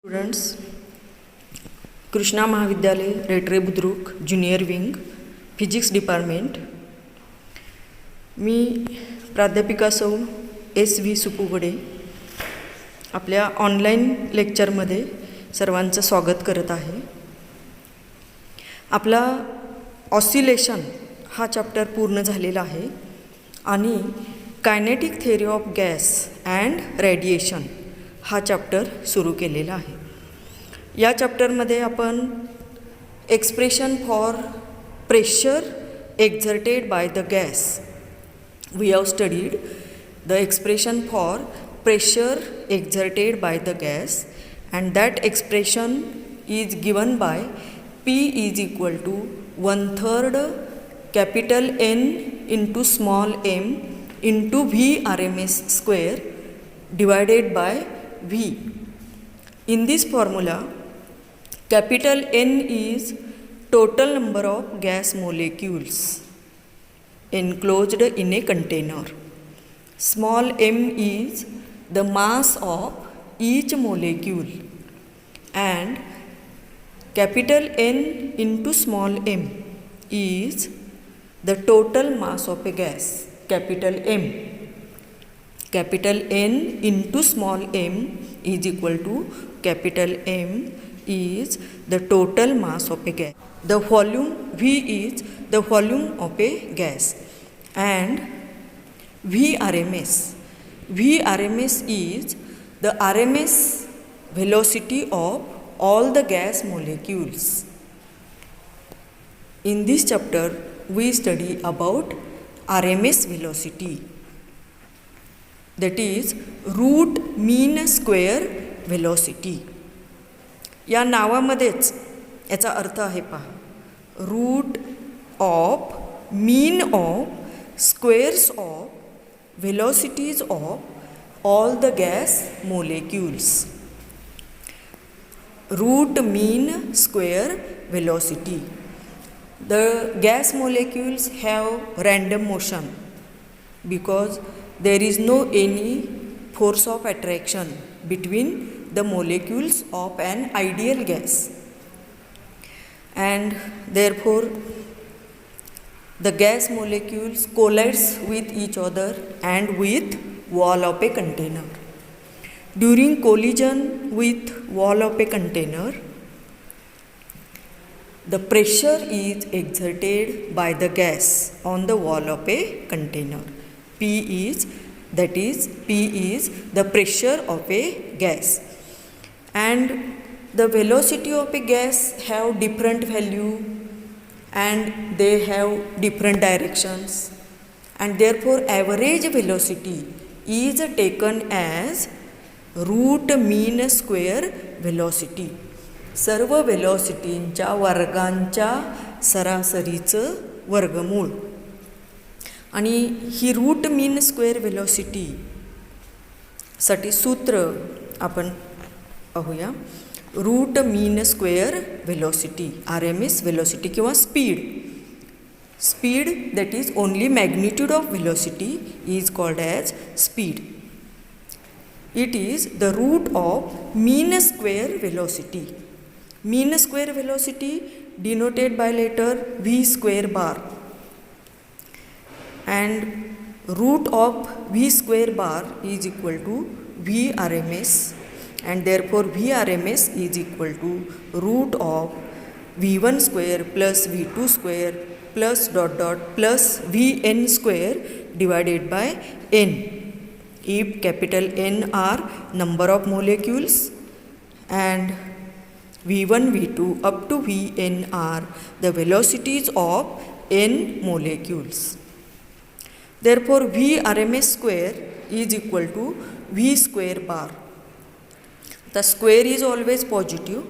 Students, Krishna Mahavidyalaya Retare Budruk junior wing physics department. मी प्राध्यापिका सौ S.V. सुपुगडे आपल्या ऑनलाईन लेक्चरमध्ये सर्वांचं स्वागत करत आहे. आपला ऑसिलेशन हा चॅप्टर पूर्ण झालेला आहे आणि kinetic theory of gas and radiation हा चॅप्टर सुरू केलेला आहे. या चॅप्टरमध्ये आपण expression for pressure exerted by the gas we have studied the expression for pressure exerted by the gas and that expression is given by P is equal to 1/3 capital N into small m into V RMS square divided by V. In this formula, capital N is total number of gas molecules enclosed in a container. Small m is the mass of each molecule and capital N into small m is the total mass of a gas. Capital M. Capital N into small m is equal to capital M is the total mass of a gas. The volume V is the volume of a gas and VRMS is the RMS velocity of all the gas molecules. In this chapter we study about RMS velocity, that is root mean square velocity. या नावामध्येच याचा अर्थ आहे पहा, root of mean of squares of velocities of all the gas molecules. Root mean square velocity. The gas molecules have random motion because there is no any force of attraction between the molecules of an ideal gas, and therefore the gas molecules collides with each other and with wall of a container. During collision with wall of a container, the pressure is exerted by the gas on the wall of a container. P is the pressure of a gas, and the velocity of a gas have different value and they have different directions, and therefore average velocity is taken as root mean square velocity. सर्व वेलॉसिटींच्या वर्गांच्या सरासरीचं वर्गमूळ. आणि ही root mean square velocity साठी सूत्र आपण पाहूया. Root mean square velocity, RMS velocity किंवा speed that is only magnitude of velocity is called as speed. It is the root of mean square velocity. Mean square velocity denoted by letter V square bar, and root of V square bar is equal to V RMS, and therefore V RMS is equal to root of V1 square plus V2 square plus dot dot plus Vn square divided by n. If capital N are number of molecules and V1, V2 up to Vn are the velocities of n molecules. Therefore, V RMS square is equal to V square bar. The square is always positive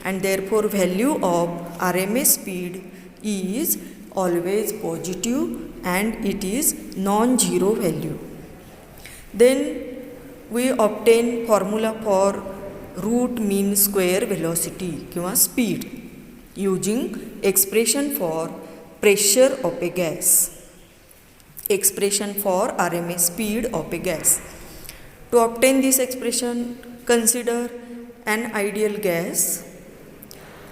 and therefore value of RMS speed is always positive and it is non-zero value. Then we obtain formula for root mean square velocity किंवा speed using expression for pressure of a gas, expression for RMS speed of a gas. To obtain this expression, consider an ideal gas.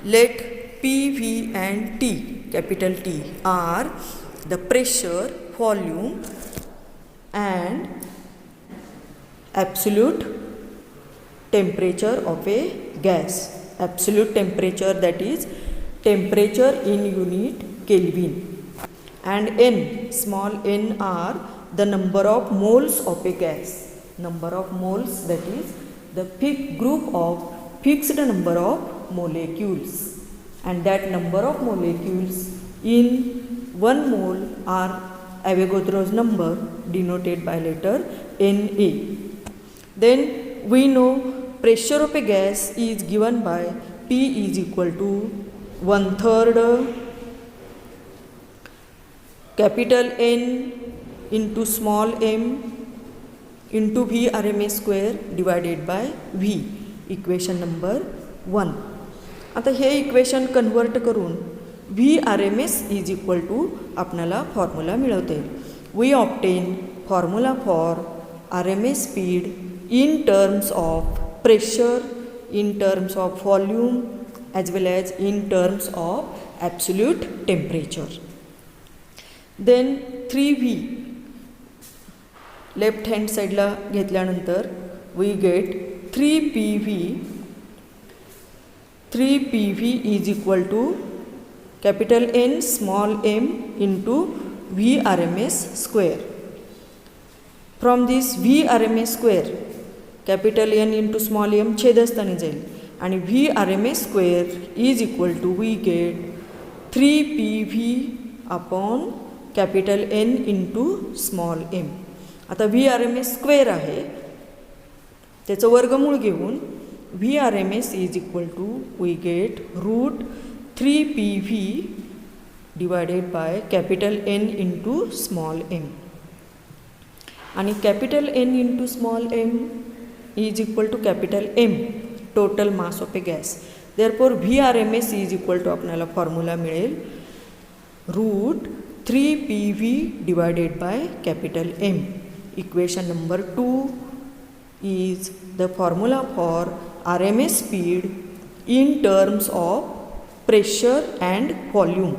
Let P, V and T, capital T, are the pressure, volume and absolute temperature of a gas. Absolute temperature, that is temperature in unit Kelvin. And N, small n, are the number of moles of a gas. Number of moles, that is the group of fixed number of molecules, and that number of molecules in 1 mole are Avogadro's number, denoted by letter Na. Then we know pressure of a gas is given by P is equal to 1/3 capital N into small m into V RMS square divided by V. Equation number 1. आता हे equation convert करून V R M S is equal to आपल्याला formula मिळवता येईल. We obtain formula for R M S speed in terms of pressure, in terms of volume as well as in terms of absolute temperature. Then 3V left hand side ला घेतल्यानंतर we get 3PV. 3PV is equal to capital N small m into VRMS square. From this VRMS square, capital N into small m छेदस्थानी जाईल आणि VRMS square is equal to we get 3PV upon capital N into small m. आता VRMS square आहे, त्याचं वर्गमूळ घेऊन VRMS is equal to we get root 3PV divided by capital N into small m. आणि capital N into small m is equal to capital M, total mass of a gas. Therefore VRMS is equal to आपल्याला formula मिळेल root 3PV divided by capital M. Equation number 2 is the formula for RMS speed in terms of pressure and volume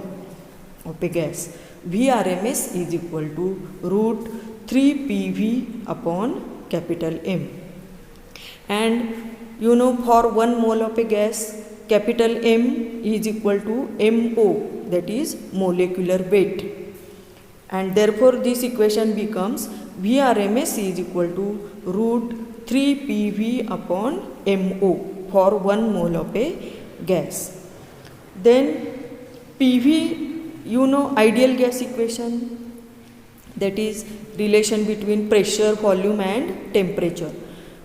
of a gas. VRMS is equal to root 3PV upon capital M. And you know, for 1 mole of a gas, capital M is equal to MO, that is molecular weight. And therefore this equation becomes VRMS is equal to root 3PV upon MO for 1 mole of a gas. Then PV, you know, ideal gas equation, that is relation between pressure, volume and temperature.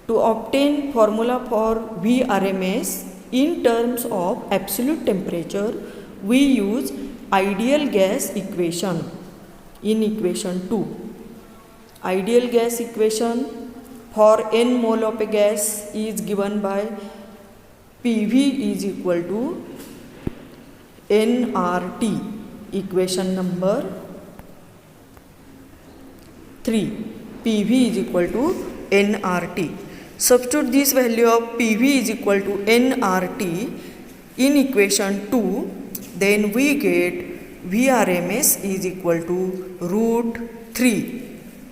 To obtain formula for VRMS in terms of absolute temperature, we use ideal gas equation in equation 2. Ideal gas equation for n mole of a gas is given by PV is equal to nRT, equation number 3. PV is equal to nRT. Substitute this value of PV is equal to nRT in equation 2, then we get VRMS is equal to root 3.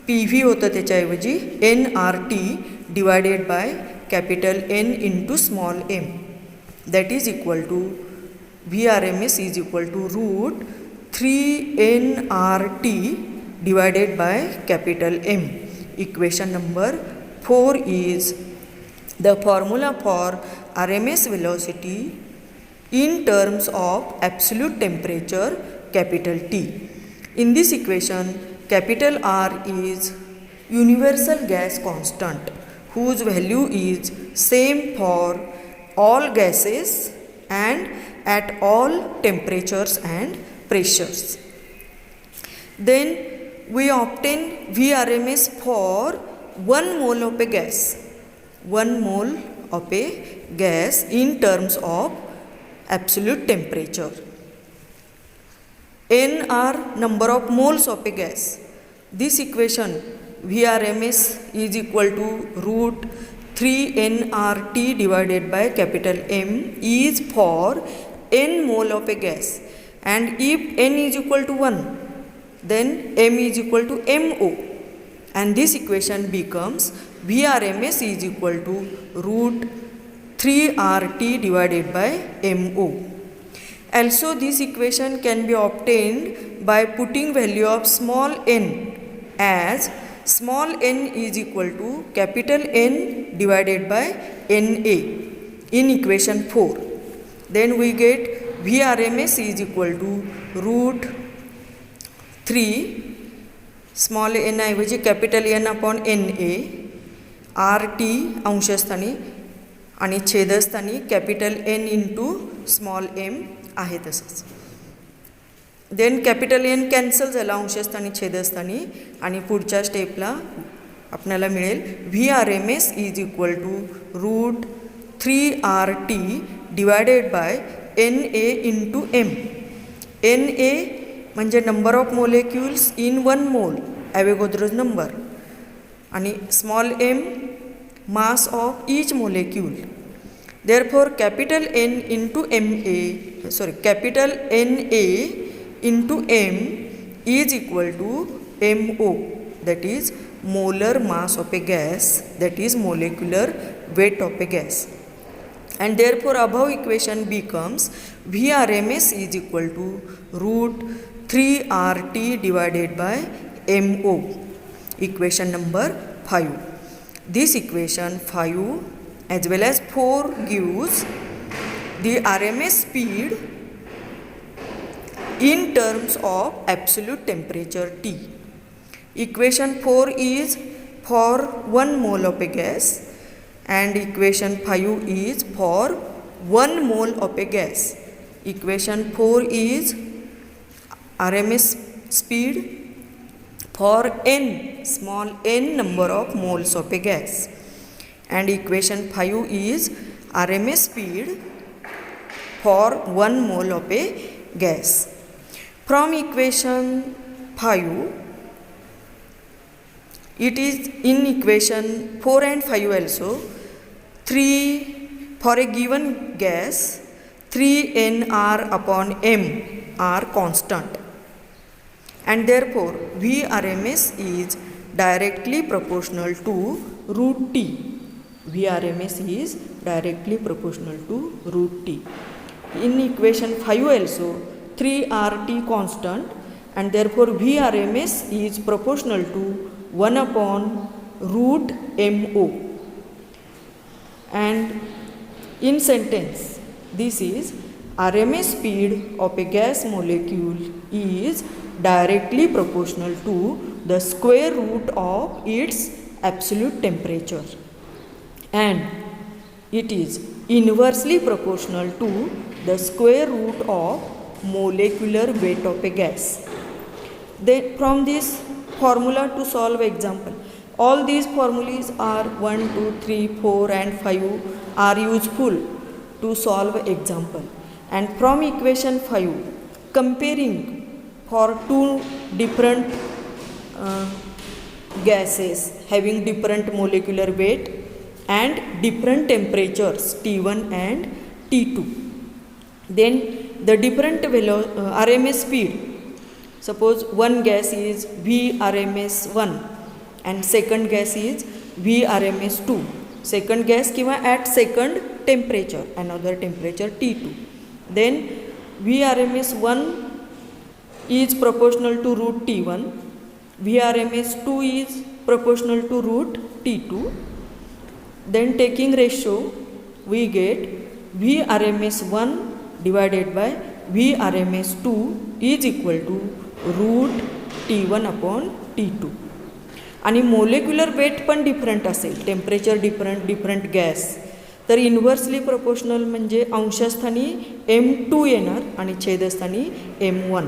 PV होतं त्याच्याऐवजी nRT divided by capital N into small m, that is equal to VRMS is equal to root 3 nRT divided by capital M. Equation number 4 is the formula for RMS velocity in terms of absolute temperature, capital T. In this equation, capital R is universal gas constant whose value is same for all gases and at all temperatures and pressures. Then we obtain VRMS for 1 mole of a gas. 1 mole of a gas in terms of absolute temperature. N are number of moles of a gas. This equation VRMS is equal to root 3nRT divided by capital M is for n mole of a gas, and if n is equal to 1, then M is equal to MO, and this equation becomes Vrms is equal to root 3RT divided by MO. Also, this equation can be obtained by putting value of small n as small n is equal to capital N divided by Na in equation 4. Then we get Vrms is equal to root 3 small n ऐवजी capital N upon Na RT अंशस्थानी आणि छेदस्थानी capital N into small m आहे तसंच. Then capital N cancel झाला अंशस्थानी छेदस्थानी आणि पुढच्या स्टेपला आपल्याला मिळेल Vrms is equal to root 3RT divided by Na into M. Na म्हणजे number of molecules in 1 mole Avogadro's number आणि small m mass of each molecule. Therefore, capital N into capital Na into M is equal to MO, that is molar mass of a gas, that is molecular weight of a gas. And therefore, above equation becomes Vrms is equal to root 3RT divided by MO. Equation number 5. This equation 5 as well as 4 gives the RMS speed in terms of absolute temperature T. Equation 4 is for 1 mole of a gas and equation 5 is for 1 mole of a gas. Equation 4 is RMS speed for n, small n number of moles of a gas. And equation 5 is RMS speed for 1 mole of a gas. From equation 5, it is in equation 4 and 5 also, 3 for a given gas, 3nR upon M are constant. And therefore, Vrms is directly proportional to root T. Vrms is directly proportional to root T. In equation 5 also 3RT constant, and therefore Vrms is proportional to 1 upon root MO. And in sentence, this is RMS speed of a gas molecule is directly proportional to the square root of its absolute temperature, and it is inversely proportional to the square root of molecular weight of a gas. Then from this formula to solve example, all these formulas are 1, 2, 3, 4 and 5 are useful to solve example. And from equation 5, comparing for two different gases having different molecular weight and different temperatures T1 and T2. Then the different RMS speed, suppose one gas is Vrms1 and second gas is Vrms2. Second gas kiva at second temperature, another temperature T2. Then Vrms1 is proportional to root T1, Vrms2 is proportional to root T2. Then taking ratio, we get Vrms1 divided by Vrms2 is equal to root T1 upon T2. आणि molecular wait पण different असेल, temperature different gas, तर inversely proportional म्हणजे अंशस्थानी M2 येणार आणि छेदस्थानी M1,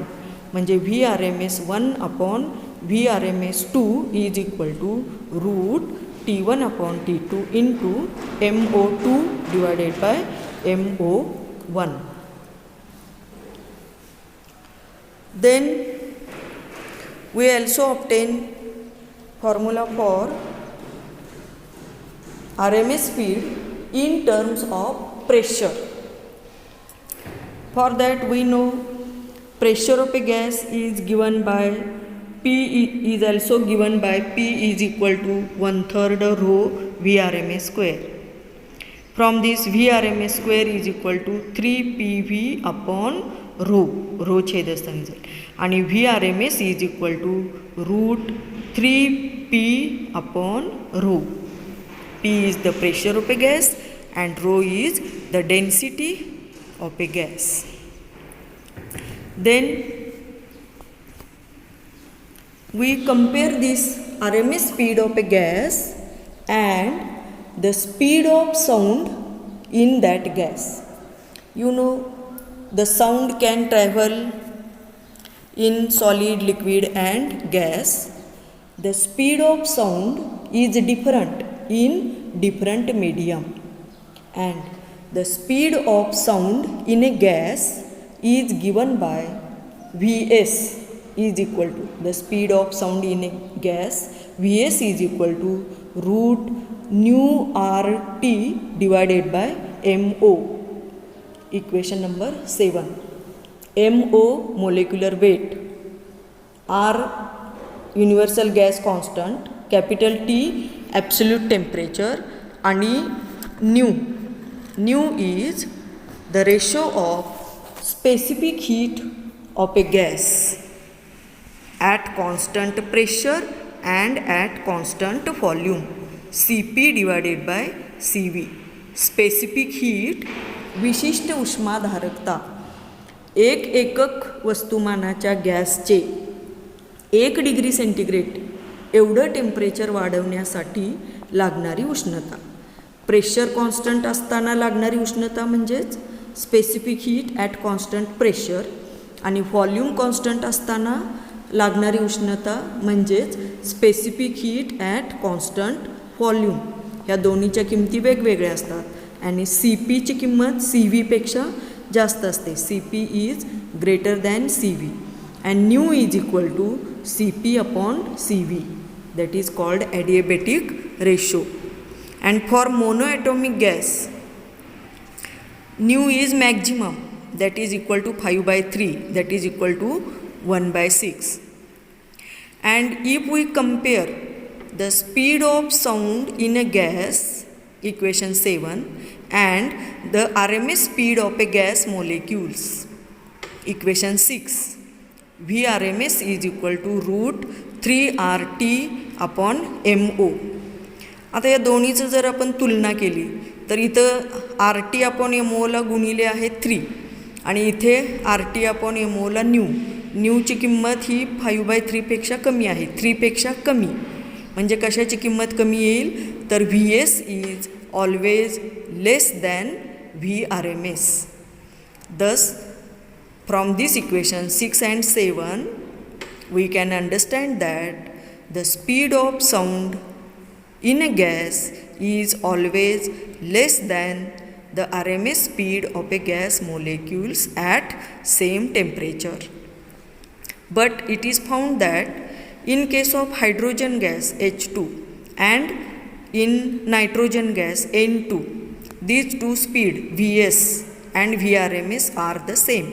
म्हणजे Vrms1 upon Vrms2 is equal to root T1 upon T2 into MO2 divided by MO1. Then we also obtain formula for RMS speed in terms of pressure. For that we know pressure of a gas is given by P is also given by P is equal to 1/3 rho Vrms square. From this Vrms square is equal to 3PV upon rho छेदस्थानी जाईल आणि Vrms is equal to root 3P upon rho. P is the pressure of a gas and rho is the density of a gas. Then we compare this RMS speed of a gas and the speed of sound in that gas. You know, the sound can travel in solid, liquid and gas. The speed of sound is different in different medium, and the speed of sound in a gas is given by Vs is equal to the speed of sound in a gas. Vs is equal to root nu RT divided by MO. Equation number 7. MO molecular weight, R universal gas constant, capital T absolute temperature, आणि nu is the ratio of specific heat of a gas at constant pressure and at constant volume, Cp divided by Cv. Specific heat विशिष्ट उष्माधारकता. एक एकक वस्तुमानाच्या गॅसचे 1 degree centigrade एवढं temperature वाढवण्यासाठी लागणारी उष्णता. Pressure constant असताना लागणारी उष्णता म्हणजेच specific heat at constant pressure, आणि व्हॉल्यूम कॉन्स्टंट असताना लागणारी उष्णता म्हणजेच specific heat at constant volume. ह्या दोन्हीच्या किमती वेगवेगळ्या असतात आणि सी पीची किंमत सी व्हीपेक्षा जास्त असते. C P is greater than C V and nu is equal to C P upon C V. That is called adiabatic ratio. And for monoatomic gas nu is maximum, that is equal to 5/3, that is equal to 1/6. And if we compare the speed of sound in a gas, equation 7, and the RMS speed of a gas molecules, equation 6, Vrms is equal to root 3RT upon MO. आता या दोन्हीचं जर आपण तुलना केली तर इथं RT upon MOला गुणिले आहे 3 आणि इथे RT अपॉन MOला न्यूची किंमत ही 5/3पेक्षा कमी आहे, 3पेक्षा कमी. म्हणजे कशाची किंमत कमी येईल तर Vs is always less than Vrms. Thus from this equation 6 and 7 we can understand that the speed of sound in a gas is always less than the RMS speed of a gas molecules at same temperature. But it is found that in case of hydrogen gas H2 and in nitrogen gas N2, these two speed Vs and Vrms are the same.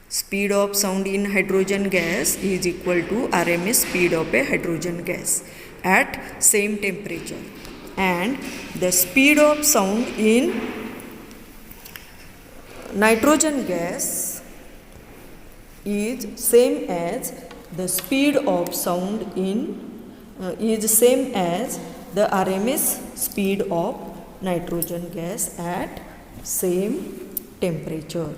Speed of sound in hydrogen gas is equal to RMS speed of a hydrogen gas at same temperature, and the speed of sound in nitrogen gas is same as the speed of sound in is same as the RMS speed of nitrogen gas at same temperature.